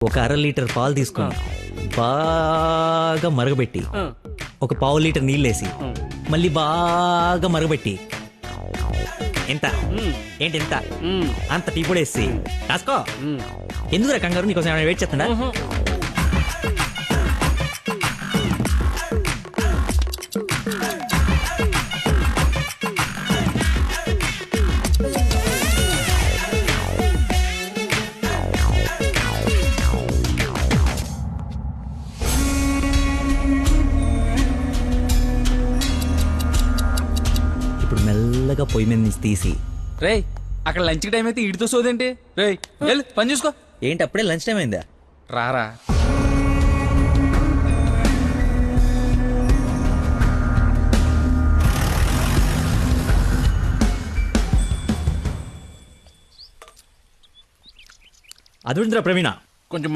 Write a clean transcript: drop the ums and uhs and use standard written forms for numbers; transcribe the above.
ఒక అర లీటర్ పాలు తీసుకొని బాగా మరగబెట్టి ఒక పావు లీటర్ నీళ్ళేసి మళ్ళీ బాగా మరగబెట్టి ఎంత ఏంటి ఎంత అంత టీ పొడి వేసి రాసుకో. ఎందుకు కంగారు, నీకోసం ఏమైనా వెయిట్ చేస్తుందా? ఇప్పుడు మెల్లగా పొయ్యి మీద నుంచి తీసి రేయ్ అక్కడ లంచ్ టైం అయితే ఇడితో సోదేంటి? రేయ్ వెళ్ళు పని చూసుకో. ఏంటి అప్పుడే లంచ్ టైం అయిందా? రారా అదుందిరా ప్రవీణ, కొంచెం